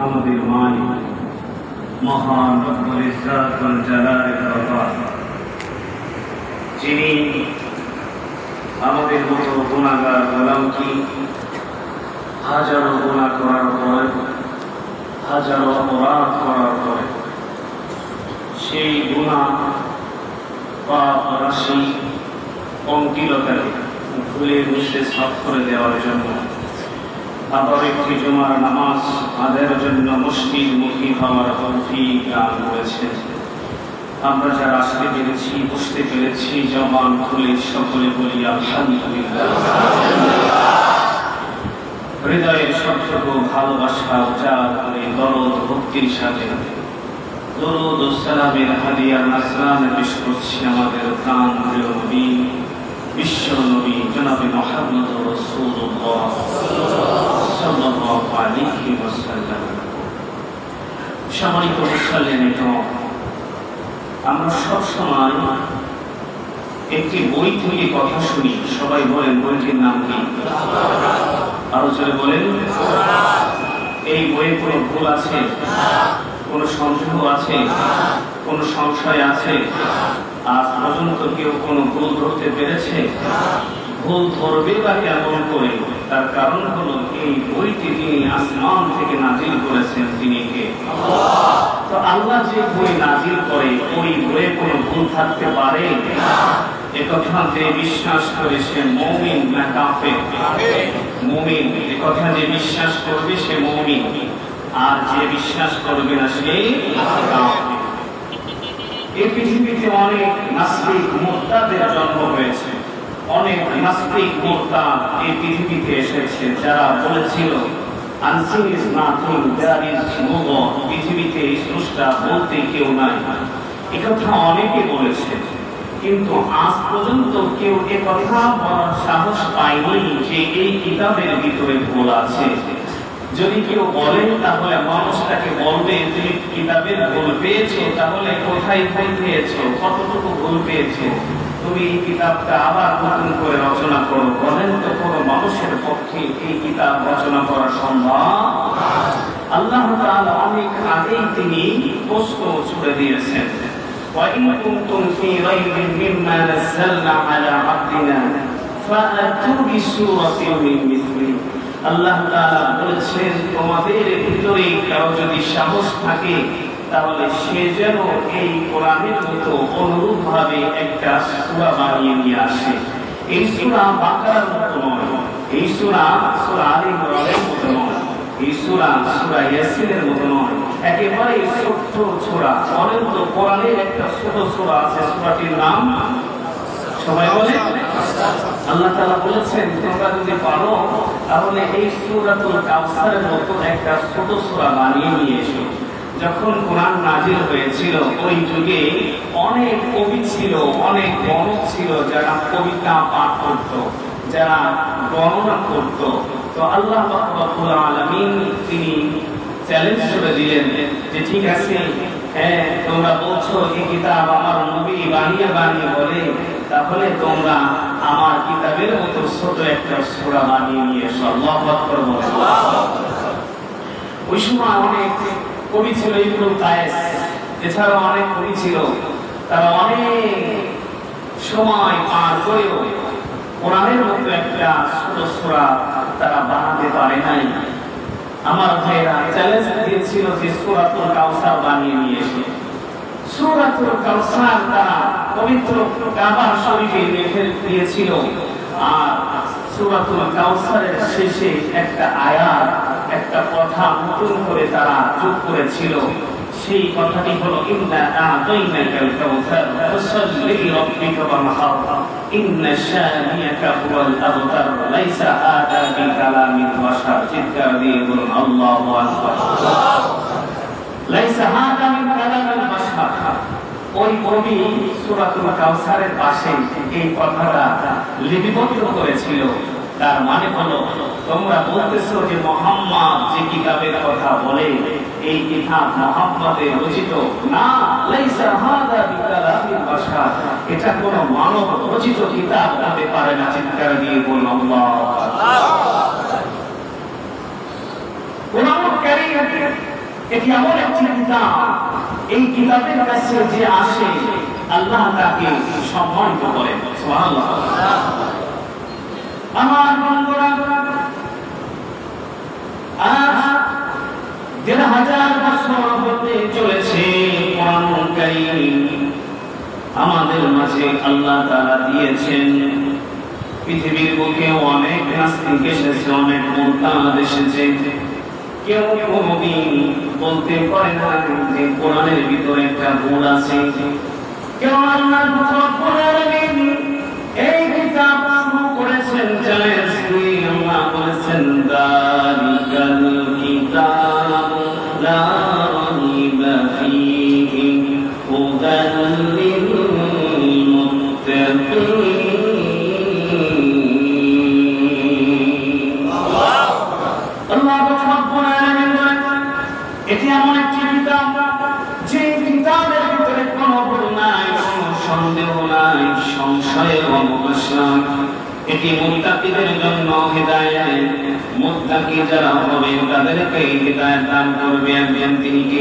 আমাদের মালিক মহান রব্বুল ইজ্জত ওয়াল জালালের দরবার, যিনি আমাদের মতো গুনাহগার গোলামকে হাজারো গুনাহ করার পরে, হাজারো অপরাধ করার পরে সেই গুনাহ পাপ রাশি পঙ্কিলতাকে ভুলে মুছে সাফ করে দেওয়ার জন্য আবার একটি জুমার নামাজ আদায়ের জন্য মসজিদমুখী হওয়ার তৌফিক দান করেছেন। আমরা যারা আসতে পেরেছি, বসতে পেরেছি, জবান খুলে সকলে বলি আলহামদুলিল্লাহ। হৃদয়ের সবটুকু ভালোবাসা উজাড় করে দরদ ভক্তির সাথে দরুদ ও সালামের হাদিয়া নাজরানে পেশ করছি আমাদের প্রাণপ্রিয় নবী, বিশ্ব নবী জনাবে মুহাম্মদ রাসূলুল্লাহ সাল্লাল্লাহু আলাইহি ওয়াসাল্লাম। সম্মানিত মুসল্লিন, আমরা সবসময় একটি বই থেকে কথা শুনি। সবাই বলেন বইটির নাম কি? আরো জোরে বলেন। এই বইয়ে কোনো ভুল আছে? কোনো সন্দেহ আছে? কোনো সংশয় আছে? আজ পর্যন্ত কেউ কোনো ভুল ধরতে পেরেছে? ভুল ধরবে বা কেমন করে? তার কারণ হলো এই বইটি তিনি আসমান থেকে নাজিল করেছেন। তিনি কে? তো আল্লাহ যে বই নাজিল করে ওই বইয়ে কোনো ভুল থাকতে পারে? একথা যে বিশ্বাস করে সে মুমিন না কাফের? মুমিন। একথা যে বিশ্বাস করবে সে মুমিন, আর যে বিশ্বাস করবে না সে কাফের। এই পৃথিবীতে অনেক নাস্তিক মুরতাদের জন্ম হয়েছে, অনেক নাস্তিক মুরতাদ এই পৃথিবীতে এসেছে, যারা বলেছিল unseen is nothing, there is no God, পৃথিবীতে স্রষ্টা বলতে কেউ নাই। একথা অনেকে বলেছে, কিন্তু আজ পর্যন্ত কেউ একথা বলার সাহস পায়নি যে এই কিতাবের ভিতরে ভুল আছে। যদি কেউ বলে তাহলে মানুষটাকে বলবে তুমি কিতাবের ভুল পেয়েছো, তাহলে কোথায় ভুল পেয়েছো, কতটুকু ভুল পেয়েছো, তুমি এই কিতাবটা আবার নতুন করে রচনা করো। বলেন তো কোনো মানুষের পক্ষে এই কিতাব রচনা করা সম্ভব? আল্লাহ তাআলা অনেক আগেই তিনি প্রশ্ন ছুড়ে দিয়েছেন, وَإِن كُنتُمْ فِي رَيْبٍ مِّمَّا نَزَّلْنَا عَلَىٰ عَبْدِنَا فَأْتُوا بِسُورَةٍ مِّن مِّثْلِهِ। আল্লাহ তাআলা বলেছেন, তোমাদের ভিতরে কারো যদি সাহস থাকে তাহলে সে যেন এই কোরআনের মতো অনুরূপভাবে একটা সূরা বানিয়ে নিয়ে আসে। এই সূরা বাকারার মতো নয়, এই সূরা আলে ইমরানের মতো নয়, এই সূরা ইয়াসিনের মতো নয়, একেবারে ছোট্ট সূরা। অনন্ত কোরআনের একটা ছোট সূরা আছে, সূরাটির নাম সবাই বলে। আল্লাহ তাআলা বলেছেন তোমরা যদি পারো তাহলে এই সূরাতুল কাউসারের মতো একটা ছোট সূরা বানিয়ে নিয়ে এসো। যখন কোরআন নাজিল হয়েছিল ওই যুগে অনেক কবি ছিল, অনেক গণক ছিল যারা কবিতা পাঠ করত, যারা গণনা করত। তো আল্লাহ রাব্বুল আলামিন তিনি চ্যালেঞ্জ করে দিলেন যে ঠিক আছে, হ্যাঁ তোমরা বলছো এই কিতাব আমার নবী বানিয়ে বানিয়ে বলে, তাহলে তোমরা আমার কিতাবের মতো ছোট একটা সূরা বানিয়ে নিয়ে এসো। আল্লাহু আকবার বলেন। ওই সময় অনেক কবি ছিল, ইবনে কায়েস, এছাড়াও অনেক কবি ছিল, তারা অনেক সময় পার করেও কোরআনের মতো একটা ছোট সূরা তারা বানাতে পারে নাই। আমার ভাইরা চ্যালেঞ্জ দিয়েছিল যে সূরাতুল কাউসার বানিয়ে নিয়ে এসে। সূরাতুল কাউসার তারা পবিত্র কাবা শরীফে রেখে দিয়েছিল, আর সূরাতুল কাউসারের শেষে একটা আয়াত, একটা কথা নতুন করে তারা যোগ করেছিল। সেই কথাটি হলো ইন্না আ'তাইনাকাল কাউসার ফাসাল্লি লিরাব্বিকা ওয়ানহার ইন্না শানিয়াকা হুয়াল আবতার লাইসা হাদা বিকালামিল বাশার। চিৎকার দিয়ে বলুন আল্লাহু আকবার। লাইসা হাদা মিন কালামিল বাশার। ওই কবি সূরাতুল কাউসারের পাশে এই কথাটা লিপিবদ্ধ করেছিল। তার মানে হলো তোমরা বলতেছো যে মুহাম্মদ যে কিতাবের কথা বলে এই কিতাব মুহাম্মদের রচিত না, লাইসা হাদা বিকালামিল বাশার, এটা কোনো মানব রচিত কিতাব হতে পারে না। চিৎকার দিয়ে বলুন আল্লাহু আকবার। কোরআন কারীম এটি এমন একটি কিতাব, এই কিতাবের কাছে যে আসে আল্লাহ তাকে সম্মানিত করেন। সুবহানাল্লাহ। আমার বন্ধুরা, আজ ১,৫০০ বছর হতে চলেছে কোরআনুল কারীম আমাদের মাঝে আল্লাহ তাআলা দিয়েছেন। পৃথিবীর বুকে অনেক নাস্তিক এসেছে, অনেক মুরতাদ এসেছে, কেউ কোনদিন বলতে পারে না যে কোরআনের ভিতরে একটা ভুল আছে। কেউ আল্লাহ রাব্বুল আলামিন এই কিতাব শুরু করেছেন জানেন, আল্লাহ বলেছেন যালিকাল কিতাবু লা রাইবা ফীহি হুদাল লিল মুত্তাকিন। আল্লাহ রাব্বুল আলামিন বলেন এটি এমন একটি কিতাব যে কিতাবের ভিতরে কোনো ভুল নাই, কোনো সন্দেহ নাই, সংশয়ের অবকাশ নাই। এটি মুত্তাকিদের জন্য হিদায়াত, মুত্তাকি যারা হবে তাদেরকে হিদায়াত দান করবে। একজন তিনি কে?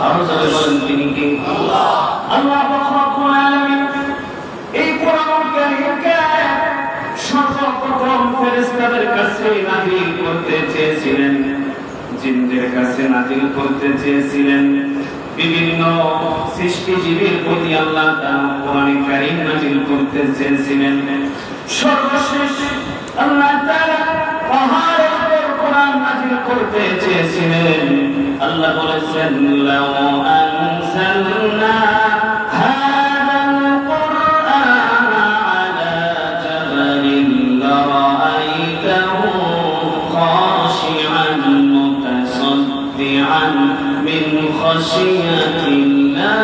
আরো জোরে বলেন তিনি কে? আল্লাহ। আল্লাহ রাব্বুল আলামিন এই কোরআনুল কারীমকে সর্বপ্রথম ফেরেশতাদের কাছে নাযিল করতে চেয়েছিলেন, জিনদের কাছে নাযিল করতে চেয়েছিলেন, বিভিন্ন সৃষ্টিজীবীর প্রতি আল্লাহ তাআলা কোরআনুল কারীম নাযিল করতে চেয়েছিলেন। সর্বশেষ আল্লাহ তাআলা পাহাড়ের উপর কোরআন নাযিল করতে চেয়েছিলেন। আল্লাহ বলেছেন লাউ আনসালনা হাযাল কুরআনা আলা জাবালিন লারাআইতাহু খাশিআন মুতাসাদ্দিআন মিন খাশিয়াতিল্লাহ।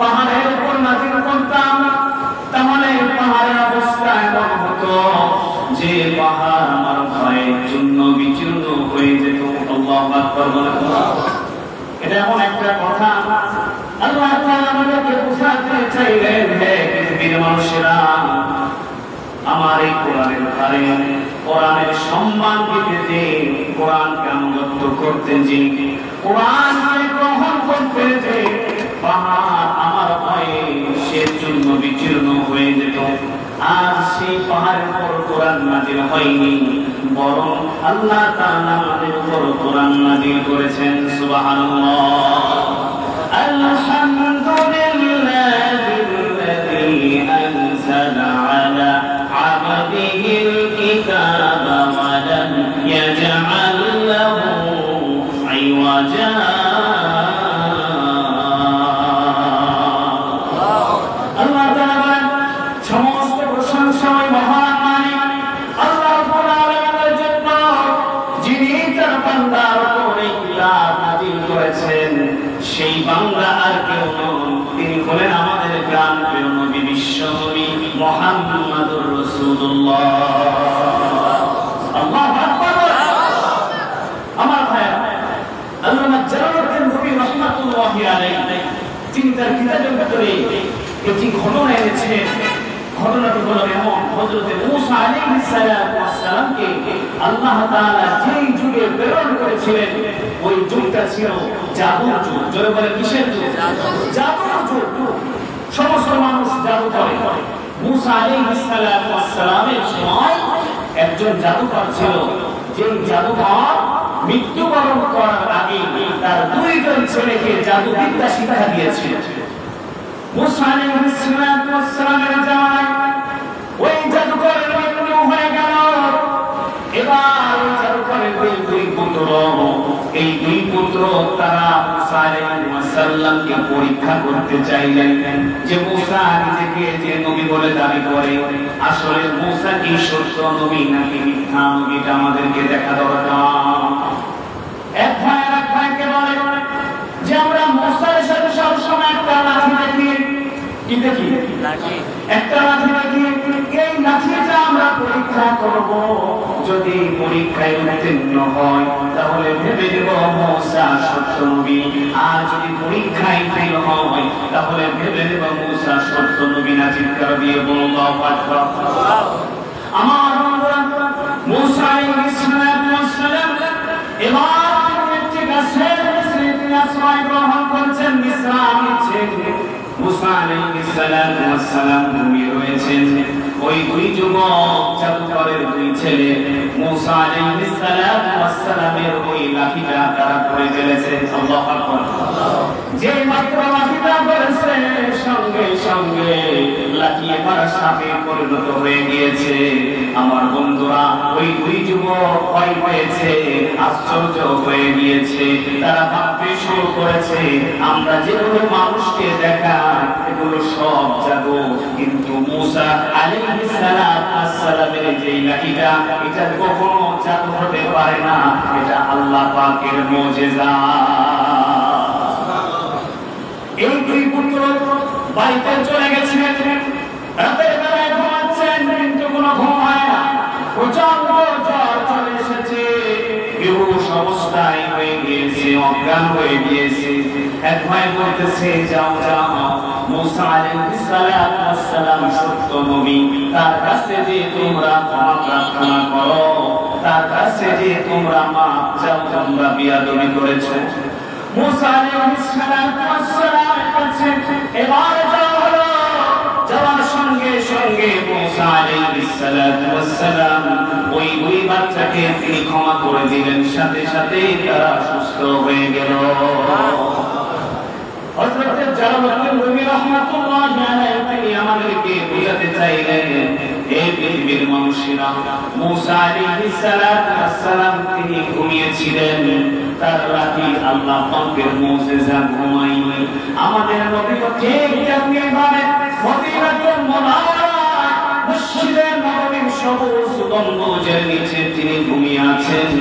পাহাড়ের উপর নাযিল করতাম তাহলে পাহাড়ের অবস্থা এমন হতো যে পাহাড় আমার ভয়ে চূর্ণ বিচূর্ণ হয়ে যেত। আল্লাহু আকবার বলেন। এটা এমন একটা কথা আল্লাহ তাআলা আমাদেরকে বোঝাতে চাইলেন, হে পৃথিবীর মানুষেরা, আমার এই কোরআনের ধারে কোরআনের সম্মান দিতে যে, কোরআনকে আনুগত্য করতে যে, কোরআনকে গ্রহণ করতে যে পাহাড় আমার ভয়ে সে চূর্ণ বিচূর্ণ হয়ে যেত। আর সেই পাহাড়ের উপর কোরআন নাযিল হয়নি, বরং আল্লাহ তাআলা আমাদের উপর কোরআন নাযিল করেছেন। সুবহানাল্লাহ। আলহামদুলিল্লাহিল্লাযী আনজালা আলা আবদিহিল কিতাবা ওয়া লাম ইয়াজআল লাহু ইওয়াজা। সেই বাংলা আর কেউ নন, তিনি হলেন আমাদের প্রাণ প্রিয় নবী, বিশ্ব নবী মুহাম্মদুর রাসূলুল্লাহ। আল্লাহু আকবার। আমার ভাইরা, আল্লামা জালালউদ্দিন রুমি রাহমাতুল্লাহি আলাইহি তিনি তার কিতাবের ভিতরে একটি ঘটনা এনেছেন। ঘটনাটি হলো এমন, হযরত মূসা আলাইহিস সালামকে আল্লাহ তাআলা যেই যুগে প্রেরণ করেছিলেন ওই যুগটা ছিল জাদুর যুগ। জোরে বলে কিসের যুগ? জাদুর যুগ। সমস্ত মানুষ জাদু করে। মূসা আলাইহিস সালামের সময় একজন জাদুকর ছিল, যে জাদুকর মৃত্যুবরণ করার আগে তার দুইজন ছেলেকে জাদুবিদ্যা শিক্ষা দিয়েছিল। মূসা আলাইহিস সালামের জামানায় ওই জাদুকরের মৃত্যু হয়ে গেল। এবার ওই জাদুকরের দুই পুত্র, এই দুই পুত্র তারা মূসা আলাইহিস সালামকে পরীক্ষা করতে চাইলেন যে মূসা নিজেকে যে নবী বলে দাবি করে, আসলে মূসা কি সত্য নবী নাকি মিথ্যা নবী, এটা আমাদেরকে দেখা দরকার। এক ভাই আর এক ভাইকে বলে যে আমরা মূসার সাথে সব সময় একটা লাঠি দেখি। কি দেখি? লাঠি। একটা লাঠি দেখি। এই লাঠিটা আমরা পরীক্ষা করব, যদি পরীক্ষায় উত্তীর্ণ হয় তাহলে ভেবে দেব মূসা সত্য নবী, আর যদি পরীক্ষায় ফেল হয় তাহলে ভেবে দেব মূসা সত্য নবী না। চিৎকার দিয়ে আকবার। আমার মুসা আলাইহিস সালাম এবার একটি গাছের নিচে আশ্রয় গ্রহণ করছেন, বিশ্রাম নিচ্ছেন। মুসা আলাইহিস সালাম ঘুমিয়ে রয়েছেন। ওই দুই যুবক জাদুকরের দুই ছেলে মুসা আলাইহিস সালামের ওই লাঠিটা তারা করে ফেলেছে। আল্লাহু আকবার। যে মাত্র লাঠিটা করেছে সঙ্গে সঙ্গে লাঠি এবার সাপে পরিণত হয়ে গিয়েছে। আমার বন্ধুরা, ওই দুই যুবক ভয় পেয়েছে, আশ্চর্য হয়ে গিয়েছে। তারা ভাবতে শুরু করেছে আমরা যেগুলো মানুষকে দেখাই এগুলো সব জাদু, কিন্তু মুসা আলাইহিস সালামের যে লাঠিটা এটা কখনো জাদু হতে পারে না, এটা আল্লাহ পাকের মুজিজা। এই দুই পুত্র বাড়িতে চলে গেছিলেন, রাতের বেলায় ঘুমাচ্ছেন, কিন্তু কোনো ঘুম হয় না। প্রচন্ড জ্বর চলে এসেছে, বেহুশ অবস্থায় হয়ে গিয়েছে, অজ্ঞান হয়ে গিয়েছে। এক ভাই বলতেছে যাও যাও, মুসা আলাইহিস সালাম সত্য নবী, তার কাছে যে তোমরা ক্ষমা প্রার্থনা করো, তার কাছে যে তোমরা মাফ চাও, তোমরা বিয়াদবি করেছো। মুসা আলাইহিস সালামের কাছে এবার যাওয়া হলো। যাওয়ার সঙ্গে সঙ্গে মুসা আলাইহিস সালাম ওই দুই বাচ্চাকে তিনি ক্ষমা করে দিলেন, সাথে সাথে তারা সুস্থ হয়ে গেল। হযরত জালালউদ্দিন রুমি রাহমাতুল্লাহি আলাইহি তিনি আমাদেরকে বোঝাতে চাইলেন এই পৃথিবীর মানুষেরা মুসা আলাইহিস সালাম তিনি ঘুমিয়েছিলেন, তার রাতে আল্লাহ পাকের মুজিজা ঘুমাইনি। আমাদের নবীও ঠিক তেমনি ভাবে মদিনাতুল মুনাওয়ারা মসজিদে নববীর সবুজ গম্বুজের নিচে তিনি ঘুমিয়ে আছেন।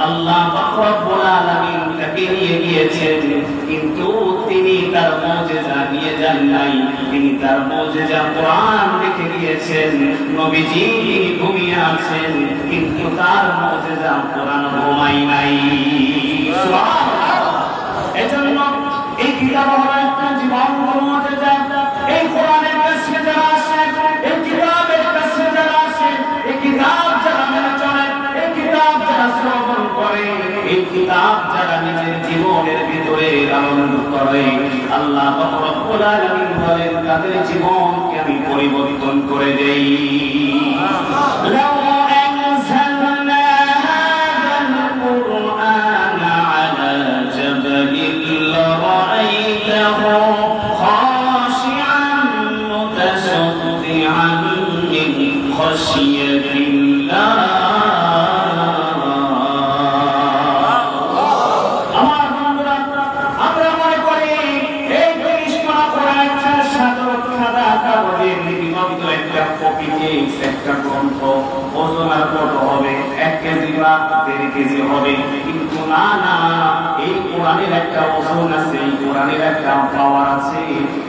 আল্লাহ পাক রব্বুল আলামিন তাকে নিয়ে গিয়েছেন, কিন্তু তিনি তার মুজিজা নিয়ে যান নাই, তিনি তার মুজিজা কোরআন রেখে গিয়েছেন। নবীজি ঘুমিয়ে আছেন, কিন্তু তার মুজিজা কোরআন ঘুমাই নাই। সুবহানাল্লাহ। এজন্য এই কিতাব হলো একটা জীবন মুজিজা। এই কোরআনের কাছে যারা আসে, এই কিতাবের কাছে যারা আসে, এই কিতাব যারা মেনে চলে, এই কিতাব যারা শ্রবণ করে, এই কিতাব যারা নিজের জীবনের ভিতরে লালন করে, আল্লাহ পাক রব্বুল আলামিন বলেন তাদের জীবনকে আমি পরিবর্তন করে দেই। একটা গ্রন্থ ওজনের কত হবে? 1 কেজি বা 1.5 কেজি হবে, কিন্তু না না, এই কোরআনের একটা ওজন আছে, এই কোরআনের একটা পাওয়ার আছে।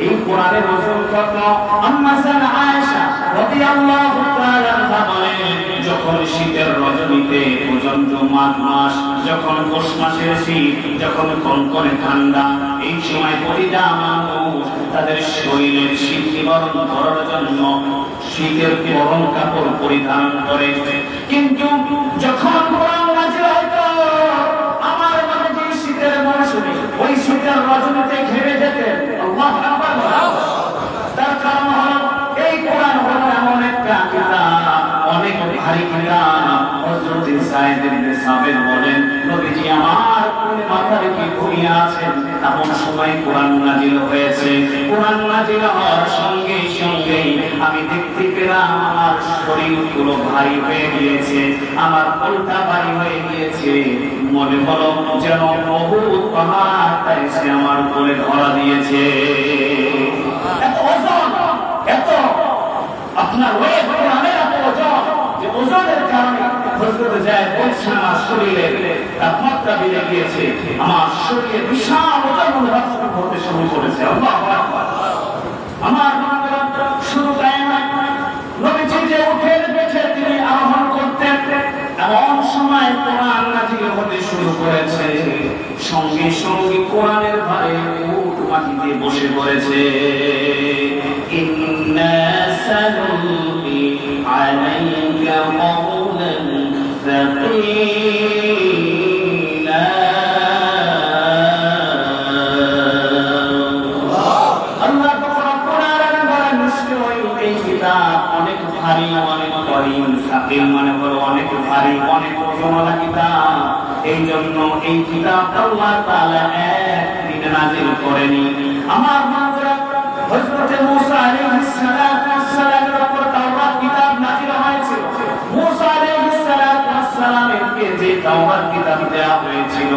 এই কোরআনের ওজন কত? আম্মা জান আয়েশা রাদিয়াল্লাহু তাআলা আনহা বলেন, যখন শীতের রজনীতে প্রচন্ড মাঘ মাস, যখন পৌষ মাসের শীত, যখন কনকনে ঠান্ডা, এই সময় প্রতিটা মানুষ তাদের শরীরের শীত নিবারণ করার জন্য শীতের গরম কাপড় পরিধান করে। কিন্তু যখন কোরআন নাযিল হতো, আমার নবী শীতের মৌসুমে ওই শীতের রজনীতে ঘেমে যেতেন। আল্লাহু আকবার। তার কারণ হলো এই কোরআন হলো এমন একটা কিতাব, অনেক ভারী কিতাব। হযরত সাঈদ ইবনে সাবির বলেন, নবীজি আমার কোলে মাথা রেখে ঘুমিয়ে আছেন, এমন সময় কোরআন নাযিল হয়েছে। কোরআন নাযিল হওয়ার সঙ্গে সঙ্গে আমি দেখতে পেলাম আমার শরীরগুলো ভারী হয়ে গিয়েছে, আমার কোলটা ভারী হয়ে গিয়েছে। মনে হলো যেন বহুত পাহাড়টা এসে আমার কোলে ধরা দিয়েছে। এত ওজন, এত আপনার ওই কোরআনের এত ওজন, যে ওজনের কারণে হযরত যায়েদ বলছেন আমার শরীরের তাপমাত্রা বেড়ে গিয়েছে, আমার শরীরে বিশাল ওজন অনুভব করতে শুরু করেছে। আল্লাহু আকবার। আমার শুধু তাই নয়, নবীজি যে উঠের পেছনে তিনি আহ্বান করতেন, এমন সময় কোরআন নাযিল হতে শুরু করেছে, সঙ্গে সঙ্গে কোরআনের ভারে উট মাটিতে বসে পড়েছে। ইন্না সানুলকি আলাইকা কওলান সাকীলা আল্লাহ রব্বুল আলামিন বলেন নিশ্চয়ই এই কিতাব অনেক ভারী, অনেক কঠিন। সাকিল মানে হলো অনেক ভারী, অনেক ওজনওয়ালা কিতাব। এই জন্য এই কিতাব আল্লাহ তাআলা একদিনে নাযিল করেনি। আমার বন্ধুরা, হযরত মুসা আলাইহিস সালাতু ওয়াস সালামের উপর তাওরাত কিতাব নাযিল হয়েছিল। মুসা আলাইহিস সালাতু ওয়াস সালামকে যে তাওরাত কিতাব দেওয়া হয়েছিল,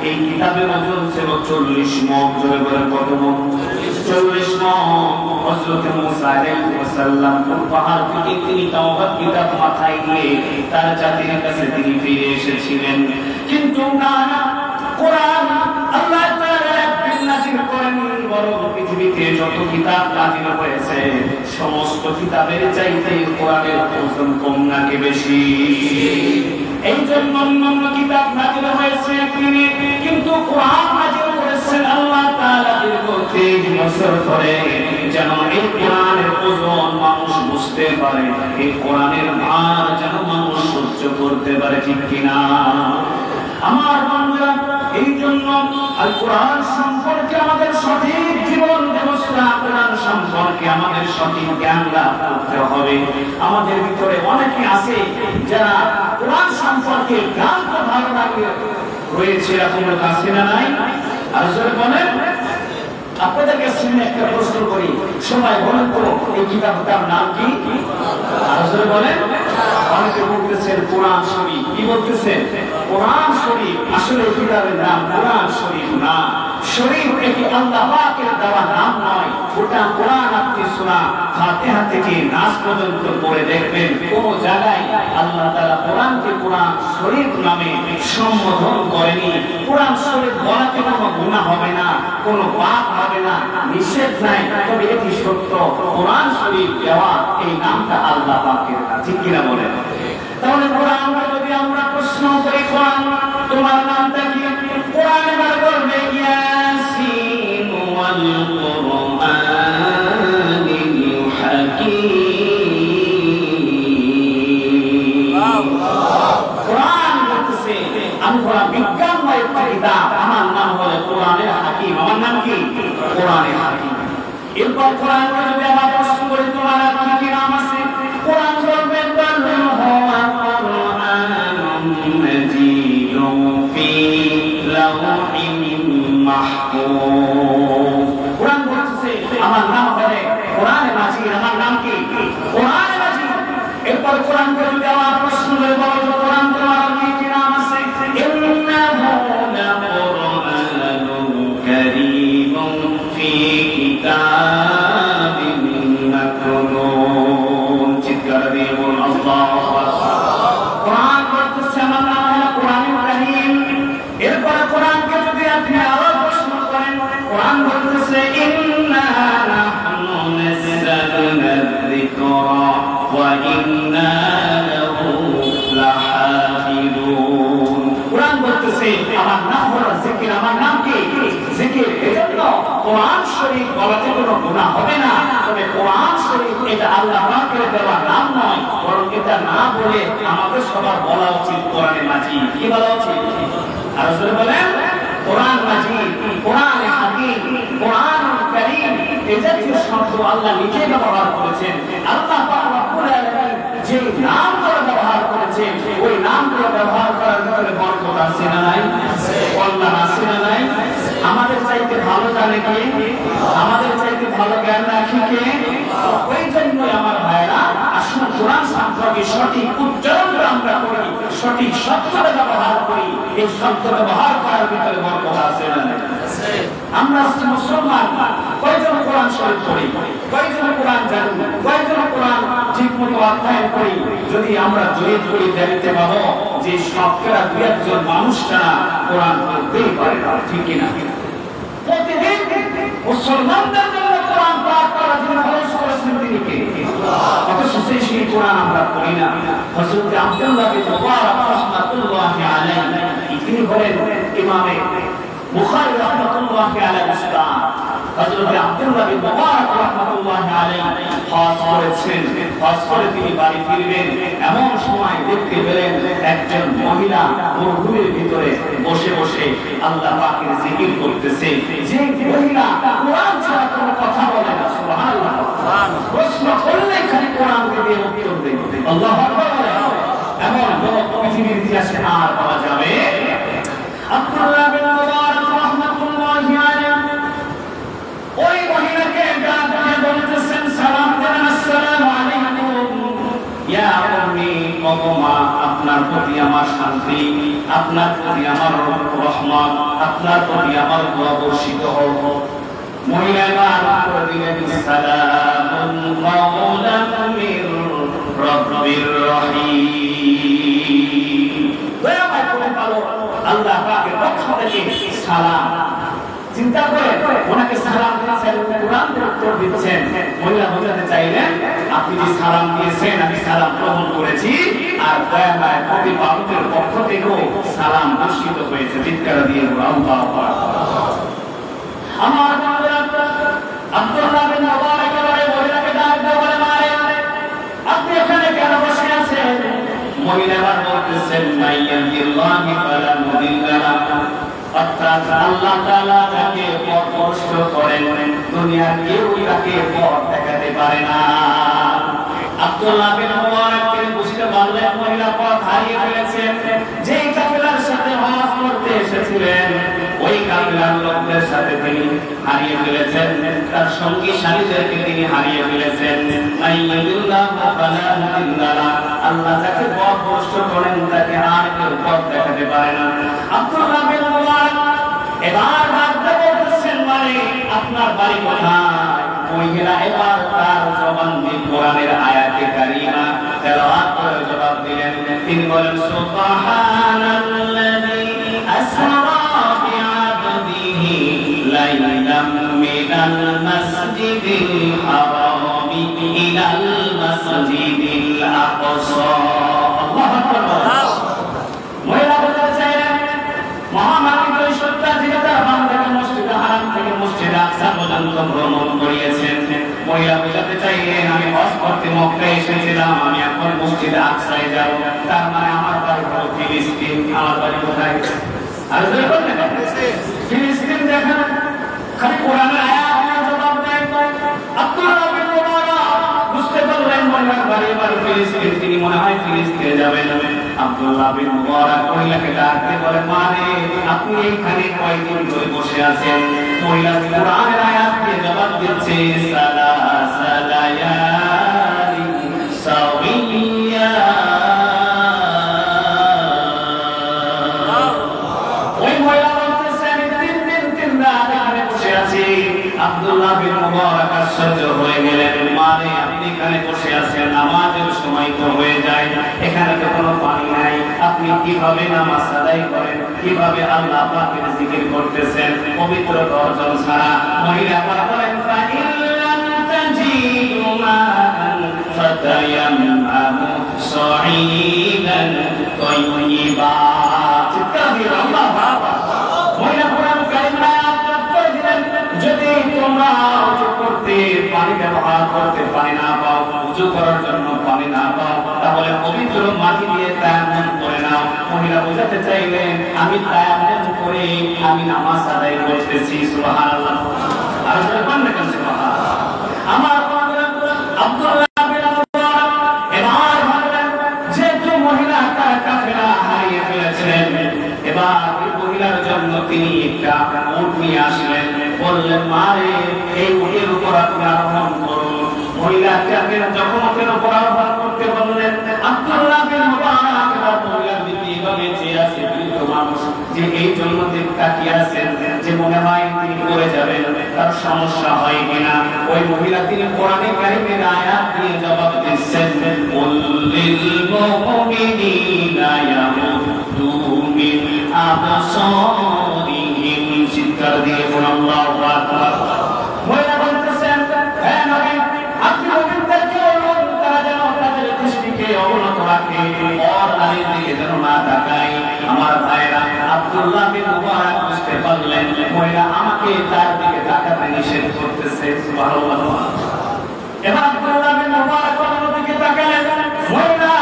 এই কিতাবের ওজন ছিল 40 মণ। জোরে বলেন কত মণ? 40 মণ। হযরত মুসা আলাইহিস সালাম পাহাড় থেকে তিনি তাওরাত কিতাব মাথায় নিয়ে তার জাতির কাছে তিনি ফিরে এসেছিলেন। কিন্তু না, কোরআন আল্লাহ তাআলা একদিন নাযিল করেনি, বরং পৃথিবীতে যত কিতাব নাযিল হয়েছে সমস্ত কিতাবের চাইতে কোরআনের ওজন কম নাকি বেশি? এই জন্য অন্যান্য কিতাব নাযিল হয়েছে একদিনে, কিন্তু কোরআন নাযিল করেছেন আল্লাহ তাআলা দীর্ঘ 3 বছর ধরে, যেন এই কোরআনের ওজন মানুষ বুঝতে পারে, এই কোরআনের ভার যেন মানুষ সহ্য করতে পারে। ঠিক কিনা আমার বন্ধুরা? এই জন্য আল কোরআন সম্পর্কে আমাদের সঠিক জীবন ব্যবস্থা, কোরআন সম্পর্কে আমাদের সঠিক জ্ঞান লাভ করতে হবে। আমাদের ভিতরে অনেকে আছে যারা কোরআন সম্পর্কে জ্ঞান তো ভালো লাগে রয়েছে, এরকম লোক আছে না নাই? আর যারা বলেন, আপনাদেরকে শুনে একটা প্রশ্ন করি, সবাই বলেন তো এই কিতাবটার নাম কি? আর যারা বলেন, অনেকে বলতেছেন কোরআন শরীফ। কি বলতেছেন? কোরআন শরীফ। আসলে কিতাবের নাম কোরআন শরীফ না। শরীফ এটি আল্লাহ পাকের দেওয়া নাম নয়। ওটা কোরআন আপনি সূরা ফাতিহা থেকে নাস পর্যন্ত পড়ে দেখবেন, কোন জায়গায় আল্লাহ তাআলা কোরআনকে কোরআন শরীফ নামে সম্বোধন করেনি। কোরআন শরীফ বলাতে কোনো গুনাহ হবে না, কোনো পাপ হবে না, নিষেধ নাই। তবে এটি সত্য, কোরআন শরীফ দেওয়া এই নামটা আল্লাহ পাকের। ঠিক কিনা বলেন? তাহলে কোরআনকে যদি আমরা প্রশ্ন করি, কোরআন তোমার নামটা কি? কোরআন এবার বলবে ইয়াসিন ওয়াল কুরআনিল হাকীম। কোরআন বলতেছে আমি কোরআন বিজ্ঞানময় একটা কিতাব, আমার নাম হলো কোরআনের হাকীম। আমার নাম কি? কোরআনের হাকীম। এরপর কোরআনকে যদি আমরা প্রশ্ন করি তোমার আর কি নাম আছে? কোরআন বলবে কোরআন বলছে আমার নাম হবে কোরআনে মাজিদ। আমার নাম কি? কোরআনে মাজিদ। এরপর কোরআন যদি দেওয়া প্রশ্ন করে বলো কোরআন তোমার কি নাম আছে? ইন্নাহু লাকুরআনুন কারীমুন ফি কিতাবিন মাকনুন। চিৎকার দিয়ে বলুন আল্লাহু আকবার। কোরআন বলছে আমার নাম হলো কোরআনুল কারীম। এরপর কোরআনকে যদি আপনি আরো প্রশ্ন করেন, কোরআন বলতেছে ইন্না নাহনু নাযালনা যিকরা ওয়া ইন্না লাহু লাহাফিজুন। কোরআন বলতেছে আমার নাম হলো জিকির। আমার নাম কি? জিকির। এজন্য কোরআন শরীফ বলাতে কোনো গুনাহ হবে না। তবে কোরআন শরীফ এটা আল্লাহ পাকের দেওয়া নাম নয়, বরং এটা না বলে আমাদের সবার বলা উচিত কোরআনে মাজিদ। কি বলা উচিত? আর যারা বলেন কোরআন মাজিদ, কোরআনে হাকীম, কোরআনুল কারীম, এই জাতীয় শব্দ আল্লাহ নিজে ব্যবহার করেছেন। আল্লাহ পাক রব্বুল আলামিন যে নামগুলো ব্যবহার করেছেন, ওই নামগুলো ব্যবহার করার ভিতরে বরকত আছে না নাই? কল্যাণ আছে না নাই? আমাদের চাইতে ভালো জানে কে? আমাদের চাইতে ভালো জ্ঞান রাখে কে? ওই জন্যই আমার ভাইরা, আসুন কোরআন সম্পর্কে সঠিক উচ্চারণ আমরা করি, সঠিক শব্দটা ব্যবহার করি। এই শব্দ ব্যবহার করার ভিতরে বরকত আছে না নাই? আমরা মুসলমান, কয়জন কোরআন শরীফ পড়ি? কয়জন কোরআন জানি? কয়জন কোরআন ঠিকমতো অধ্যয়ন করি? যদি আমরা জয়ীদ করি দেখতে পাবো যে শতকরা 2-1 মানুষ ছাড়া কোরআন পড়তেই পারে না। ঠিক কিনা? প্রতিদিন মুসলমানদের জন্য কোরআন পাঠ করার জন্য খরচ করেছেন তিনি কে? অথচ সেই কোরআন আমরা পড়ি না। হযরত আব্দুল্লাহ বিন মুবারক রাহমাতুল্লাহি আলাইহি তিনি বলেন ইমামে বুখারী রাহমাতুল্লাহি আলাইহি উস্তাদ হযরত আব্দুল্লাহ বিন মুবারক রাহমাতুল্লাহি আলাইহি হজ করেছেন। হজ করে তিনি বাড়ি ফিরবেন, এমন সময় দেখতে পেলেন একজন মহিলা মরুভূমির ভিতরে বসে বসে আল্লাহ পাকের জিকির করতেছে। যে মহিলা কোরআন ছাড়া কোনো কথা বলে না, সুবহানাল্লাহ, প্রশ্ন করলে খালি কোরআন দিয়ে উত্তর দেয়। আল্লাহু আকবার। এমন লোক পৃথিবীর ইতিহাসে আর পাওয়া যাবে। আব্দুল্লাহ বিন মুবারক রাহমাতুল্লাহি আলাইহি ওই মহিলাকে ডাক দিয়ে বলতেছেন, সালাম দেন, আসসালামু আলাইকুম ইয়া উম্মি, ওগো আপনার প্রতি আমার শান্তি, আপনার প্রতি আমার রহমত, আপনার প্রতি আমার দোয়া বর্ষিত হোক। মহিলা উত্তর দিলেন, সালামুন কাওলান মির রাব্বির রহিম। দয়াময় প্রতিপালক আল্লাহ পাকের পক্ষ থেকে সালাম। চিন্তা করে ওনাকে সালাম দিয়েছেন, কোরআন উত্তর দিচ্ছেন। মহিলা বোঝাতে চাইলেন, আপনি যে সালাম দিয়েছেন আমি সালাম গ্রহণ করেছি, আর দয়াময় প্রতিপালকের পক্ষ থেকেও সালাম বর্ষিত হয়েছে। চিৎকার দিয়ে আল্লাহু আকবার। আমার আব্দুল্লাহ বিন মুবারক মহিলাকে ডাক দিয়ে বলে, মারে আপনি এখানে কেন বসে আছেন? মহিলা বলতেছেন, মাইয়াল্লাহি ফালা মুদিল্লা লাহু, অর্থাৎ আল্লাহ তাআলা তাকে পথ ভ্রষ্ট করেন, দুনিয়ার কেউ তাকে পথ দেখাতে পারে না। আব্দুল্লাহ বিন মুবারক তিনি বুঝতে পারলেন মহিলা পথ হারিয়ে ফেলেছেন। যেই কাফেলার সাথে হজ করতে এসেছিলেন ওই কাফেলার লোকদের সাথে তিনি হারিয়ে ফেলেছেন, তার সঙ্গী সাথীদেরকে তিনি হারিয়ে ফেলেছেন। আল্লাহ তাকে পথ ভ্রষ্ট করেন, তাকে আর কেউ পথ দেখাতে পারে না। আব্দুল্লাহ বিন মুবারক এবার ভাবতে বলতেছেন, মানে আপনার বাড়ি কোথায়? মহিলা এবার তার জবান দিয়ে কোরআনের আয়াতে কারিমা তেলাওয়াত করে জবাব দিলেন। তিনি বলেন, সুবহানাল্লাযী আসরা বিআবদিহি লাইলাম মিনাল মাসজিদিল হারামি ইলাল মাসজিদিল আকসা। আল্লাহু আকবার। মহিলা বলতে চাইলেন, মুহাম্মদ সত্য যিনি তার বান্দাকে মসজিদে হারাম থেকে মসজিদে আকসা পর্যন্ত ভ্রমণ করিয়েছেন। মহিলা বোঝাতে চাইলেন, আমি হজ করতে মক্কায় এসেছিলাম, আমি এখন মসজিদে আকসায় যাব। তার মানে আমার বাড়ি হলো ফিলিস্তিন। আমার বাড়ি কোথায়? আর ফিলিস্তিন দেখেন, খালি কোরআনের আয়াত নিয়ে জবাব দেয়। আব্দুল্লাহ বিন মুবারক বুঝতে পারলেন মহিলার বাড়ি এবার ফিলিস্তিন, তিনি মনে হয় ফিলিস্তিনে যাবেন। আব্দুল্লাহ বিন মুবারক মহিলাকে ডাক দিয়ে বলে, মানে আপনি এইখানে কয়দিন ধরে বসে আছেন? মহিলা কোরআনের আয়াত দিয়ে জবাব দিচ্ছে, সালাসা লায়ালি সাওয়িয়া। ওই মহিলা বলতেছে, আমি 3 দিন 3 রাত এখানে বসে আছি। আব্দুল্লাহ বিন মুবারক আশ্চর্য হয়ে গেলেন, মানে আপনি এখানে বসে আছেন, নামাজের সময় তো হয়ে যায়, এখানে তো কোনো পানি নাই, আপনি কিভাবে নামাজ আদায় করেন, কিভাবে আল্লাহ পাকের জিকির করতেছেন পবিত্র গর্জন ছাড়া? মহিলা বলেন, ফাইল্লাম তাজিদু মাআন ফাতায়াম্মামু সাঈদান তাইয়্যিবা। চিৎকার দিয়ে আল্লাহু আকবার। মহিলা কোরআন কারিমে আয়াত দিলেন, যদি তোমরা ওযু করতে পানি ব্যবহার করতে পানি না পাও, ওযু করার জন্য পানি না পাও, তাহলে পবিত্র মাটি দিয়ে তায়াম্মুম করে নাও। মহিলা বোঝাতে চাইলেন, আমি তায়াম্মুম করে আমি নামাজ আদায় করতেছি। সুবহানাল্লাহ। আর যখন দেখেন সুবহানাল্লাহ। আমার আব্দুল্লাহ বিন মুবারক এবার ভাবলেন, যেহেতু মহিলা তার কাফেলা হারিয়ে ফেলেছিলেন, এবার এই মহিলার জন্য তিনি একটা উট নিয়ে আসলেন। বললেন, মারে এই উটের উপর আপনি আরোহণ করুন। মহিলাকে যখন উটের উপর আরোহণ করতে বললেন, আব্দুল্লাহ বিন মুবারক এবার মহিলার দিকে এভাবে চেয়ে আছে, বৃদ্ধ মানুষ যে এই জন্য তাকিয়ে আছেন যে মনে হয় তিনি পড়ে যাবেন, তার সমস্যা হয় কিনা। ওই মহিলা তিনি কোরআনে কারিমের আয়াত দিয়ে জবাব দিচ্ছেন, কুল্লিল মুমিনিনা ইয়াগুদ্দু মিন আবসারিহিম। চিৎকার দিয়ে বলুন আল্লাহু আকবার। মহিলা বলতেছেন, হে নবী, আপনি মুমিনদেরকে বলুন তারা যেন তাদের দৃষ্টিকে অবনত রাখে, আর নারীর দিকে যেন না তাকায়। আমার ভাইরা, আব্দুল্লাহ বিন মুবারক বুঝতে পারলেন মহিলা আমাকে তার দিকে তাকাতে নিষেধ করতেছে। সুবহানাল্লাহ। এবার আব্দুল্লাহ বিন মুবারক অন্যদিকে তাকালেন, মহিলা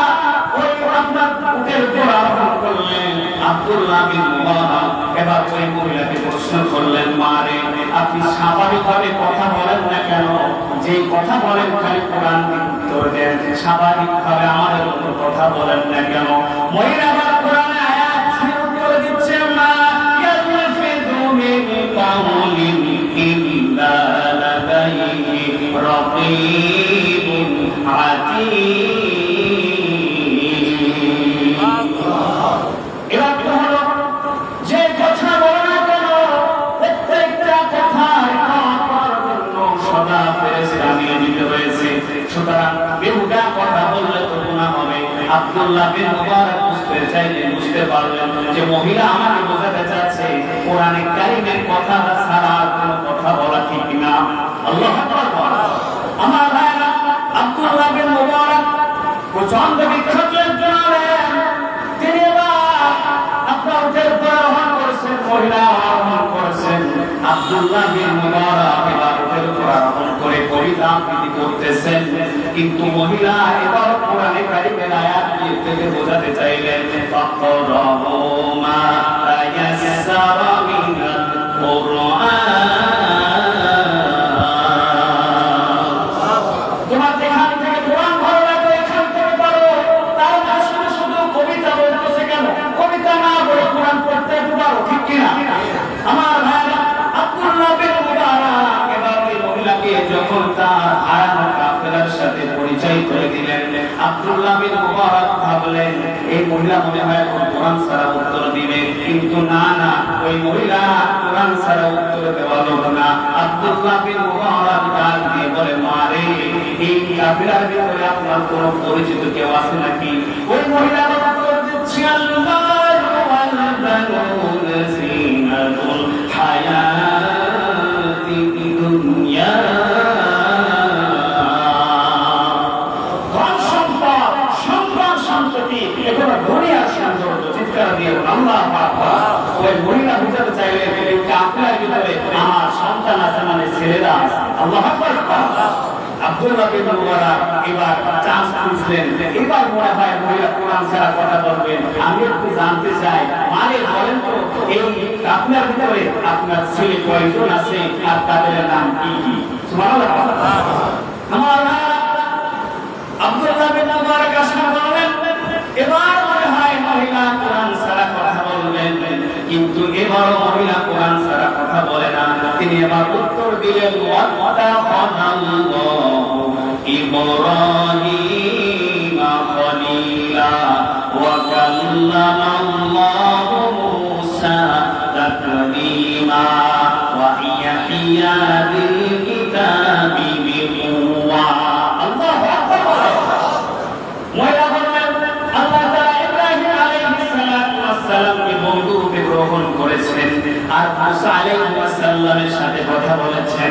ওই আপনার উটের উপর আরোহণ করলেন। আব্দুল্লাহ বিন মুবারক এবার ওই মহিলাকে প্রশ্ন করলেন, মা রে, আপনি স্বাভাবিকভাবে কথা বলেন না কেন? যে কথা বলেন খালি কোরআন উত্তর দেন, স্বাভাবিকভাবে আমাদের মতো কথা বলেন না কেন? মহিলা আবার কোরআনে আয়াত ছুঁয়ে উত্তর দিচ্ছেন, মা ইয়ালফিযু মিন কাওলিন ইল্লা লাদাইহি রাকীবুন আতীদ। এবার কি হলো? যে কথা বলে না কেন প্রত্যেকটা কথার সদা ফেরেশতা নিয়োজিত হয়েছে। সুতরাং বেহুদা কথা বললে তো গুনাহ হবে। আব্দুল্লাহ বিন মুবারক বুঝতে চাইলেন, বুঝতে পারলেন যে মহিলা আমাকে বোঝাতে চাচ্ছে কোরআনে কারীমের কথা ছাড়া কোনো কথা বলা ঠিক না। আল্লাহু আকবার। আমার ভাইরা, আব্দুল্লাহ বিন মুবারক প্রচন্ড বিখ্যাত একজন আলেম। তিনি আপনার উটের উপর আরোহণ করেছেন, মহিলা আরোহণ করেছেন। আব্দুল্লাহ বিন মুবারক এবার উটের উপর আরোহণ করে কবিতা আবৃত্তি করতেছেন, কিন্তু মহিলা এবার কোরআনে কারীমের আয়াত দিয়ে থেকে বোঝাতে চাইলেন, ফাকরাহু মা তায়াসসারা মিনাল কুরআন। তোমার যেখান থেকে কোরআন ভালো লাগে এখান থেকে পড়ো। তার না শুধু শুধু কবিতা বলতেছে কেন? কবিতা না বলে কোরআন পড়তে পারো, ঠিক কিনা? আমার ভাইরা, আব্দুল্লাহ বিন মুবারক এবার ওই মহিলাকে যখন তার হারানো কাফেলার সাথে পরিচয় করে দিলেন, আব্দুল্লাহ বিন মুবারক ভাবলেন এই মহিলা মনে হয় কোরআন ছাড়া উত্তর দিবে, কিন্তু না না, ওই মহিলা কোরআন ছাড়া উত্তর দেওয়া লোক না। আব্দুল্লাহ বিন মুবারক ডাক দিয়ে বলে, মা রে, এই কাফেলার ভিতরে আপনার কোনো পরিচিত কেউ আছে নাকি? ওই মহিলা উত্তর দিচ্ছে, আল্লাহু ওয়াল বানুন জিনাতুল হায়াতিদ দুনিয়া। ওই মহিলা বুঝাতে চাইলেন আপনার ভিতরে আমার সন্তান আছে, মানে ছেলেরা আছে। আল্লাহু আকবার। আব্দুল্লাহ বিন মুবারক এবার চান্স খুঁজলেন, এবার মনে হয় মহিলা কোরআন ছাড়া কথা বলবেন। আমি একটু জানতে চাই, মানে বলেন তো এই আপনার ভিতরে আপনার ছেলে কয়জন আছে আর তাদের নাম কি কি? সুবহানাল্লাহ। আমার আব্দুল্লাহ বিন মুবারক আসলে বললেন, এবার মনে হয় মহিলা কোরআন ছাড়া কথা বলবেন, কিন্তু এবার মহিলা কোরআন ছাড়া কথা বলে না। তিনি এবার উত্তর দিলেন, ইব্রাহিম খলিলা ওয়া কাল্লামাল্লাহু মূসা তাকলিমা ওয়া ইয়াহইয়া বিল কিতাবি বিকুওয়া। আল্লাহু আকবার। মহিলা বললেন, আল্লাহ তাআলা ইব্রাহিম আলাইহিস সালামকে বন্ধুরূপে গ্রহণ করেছেন, আর মুসা আলাইহিস সালামের সাথে কথা বলেছেন,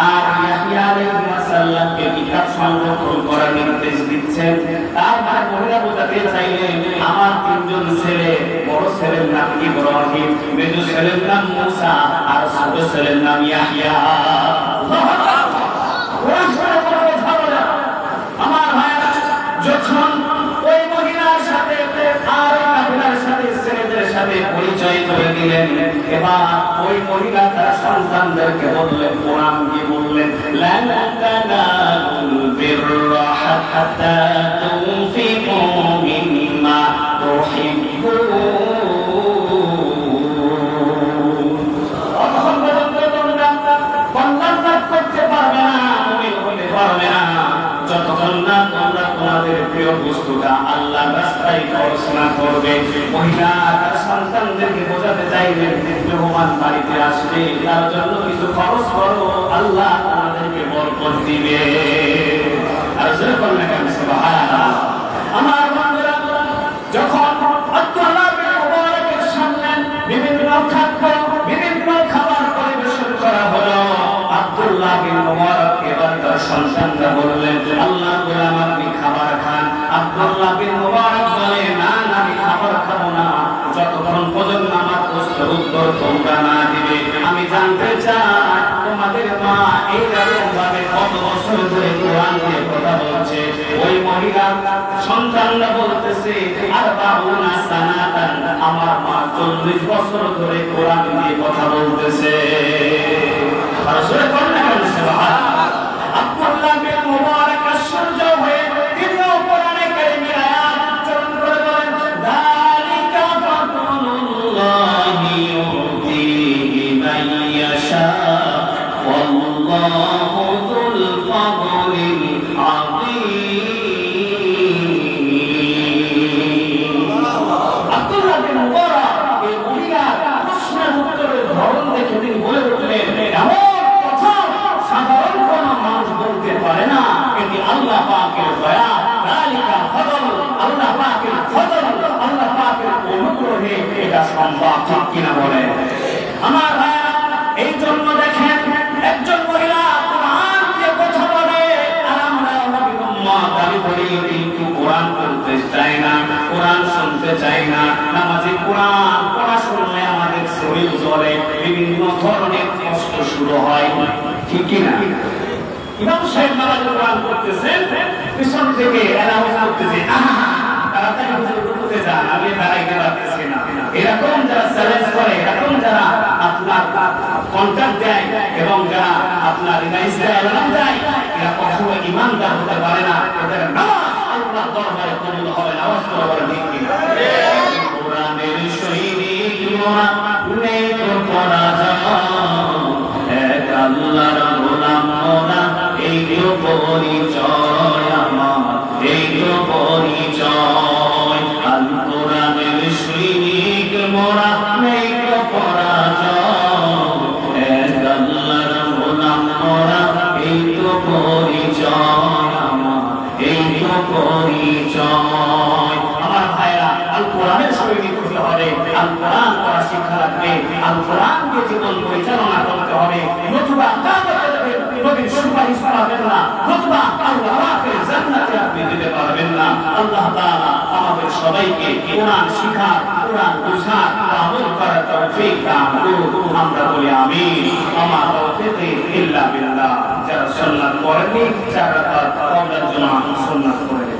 আর ইয়াহইয়া আলাইহিস সালামকে কিতাব সংরক্ষণ করার নির্দেশ দিচ্ছেন। তার মানে মহিলা বোঝাতে চাইলেন আমার তিনজন ছেলে, বড় ছেলের নাম ইব্রাহিম, মেজো ছেলের নাম মুসা, আর ছোট ছেলের নাম ইয়াহইয়া। আমার ভাইরা, যখন ওই মহিলার সাথে আর কাফেলার সাথে ছেলেদের সাথে পরিচয় করে দিলেন, এবার ওই মহিলা তার সন্তানদেরকে বললেন, কোরআন কি বললেন, লা তানালুল বিররা হাত্তা তুনফিকু মিম্মা তুহিব্বুন। অতক্ষণ পর্যন্ত তোমরা কল্যাণ লাভ করতে পারবে না, মুমিন হতে পারবে না, যতক্ষণ না তোমরা তোমাদের প্রিয় বস্তুটা আল্লাহর রাস্তায় খরচ না করবে। মহিলা তার সন্তানদেরকে বোঝাতে চাইলেন, মেহমান বাড়িতে আসবে, তার জন্য কিছু খরচ করো, আল্লাহ তোমাদেরকে বরকত দিবে। আর যেরকম না কেন, সুবহানাল্লাহ। আমার বন্ধুরা, যখন আব্দুল্লাহ বিন মুবারকের সামনে বিভিন্ন খাদ্য, বিভিন্ন খাবার পরিবেশন করা হলো, আব্দুল্লাহ বিন মুবারক এবার তার সন্তানরা বললেন, আল্লাহ গোলাম আপনি খাবার খান। আব্দুল্লাহ বিন মুবারক বলে, না না, আমি খাবার খাবো না যতক্ষণ পর্যন্ত আমার প্রশ্নের উত্তর তোমরা না দিবে। আমি জানতে চাই তোমাদের মা এই রাতে মহিলা সন্তানরা বলতেছে আর বাবুনা সানাতান, আমার মা 40 বছর ধরে কোরআন দিয়ে কথা বলতেছে। আর সূরা কোরআন বলছে সুবহানাল্লাহ। আব্দুল্লাহ বিন মুবারক আশ-সূর্য হয়ে তিনিও কোরআনে কারীমের আয়াত উচ্চারণ করে বলেন যালিকা ফাদলুল্লাহি ইউতিহি মান ইয়াশা ওয়াল্লাহু যুল ফাদলিল আযীম। আব্দুল্লাহ বিন মুবারক এই মহিলা প্রশ্নের উত্তরের ধরন দেখে তিনি বলে উঠলেন এমন কথা সাধারণ কোন মানুষ বলতে পারে না, এটি আল্লাহ পাকের দয়া, যালিকা ফজল, আল্লাহ পাকের ফজল, আল্লাহ পাকের অনুগ্রহে এটা সম্ভব। ঠিক কিনা বলেন আমার ভাইরা? এই জন্য দেখেন একজন মহিলা কোরআন দিয়ে কথা বলে আর আমরা নবীর উম্মত দাবি করি কিন্তু কোরআন পড়তে চাই না, কোরআন শুনতে চাই না। নামাজি কোরআন পড়া শুনলে আমাদের শরীর জ্বলে, বিভিন্ন ধরনের কষ্ট শুরু হয়। ঠিক কিনা? ইমাম সাহেব নামাজ কোরআন পড়তেছেন, পিছন থেকে অ্যানাউন্স করতেছে তাড়াতাড়ি হুজুর রুকুতে যান, আমি দাঁড়াইতে পারতেছি না। এরকম যারা চ্যালেঞ্জ করে, এরকম যারা আপনার কন্ট্রাক্ট দেয় এবং যারা আপনার ইসলাম দেয়, এরা কখনো ইমানদার হতে পারে না। এদের নামাজ আল্লাহর দরবারে কবুল হবে না। আওয়াজ করে বলেন ঠিক কিনা? কোরআনের সৈনিক মোরা নেই তো পরাজয়, এক আল্লাহর গোলাম মোরা, এই তো পরিচয় আমার, এই তো পরিচয়। আল কোরআনের সৈনিক মোরা নেই তো পরাজয়, এক আল্লাহর গোলাম মোরা, এই তো পরিচয় আমার, এই তো পরিচয়। আমার ভাইরা আল কোরআনের সৈনিক হতে হবে, আল কোরআন পড়া শিক্ষা লাগবে, আল কোরআন দিয়ে জীবন পরিচালনা করতে হবে, নতুবা নবীর সুপারিশ পাবেন না, নতুবা আল্লাহ পাকের জান্নাতে আপনি যেতে পারবেন না। আল্লাহ তাআলা আমাদের সবাইকে কোরআন শিখার, কোরআন বুঝার, আমল করার তৌফিক দান করুন। আমরা বলি আমিন। আমার তৌফিক ইল্লা বিল্লাহ। যারা সুন্নাত পড়েননি, যারা তার কওলার জন্য সুন্নাত পড়েন।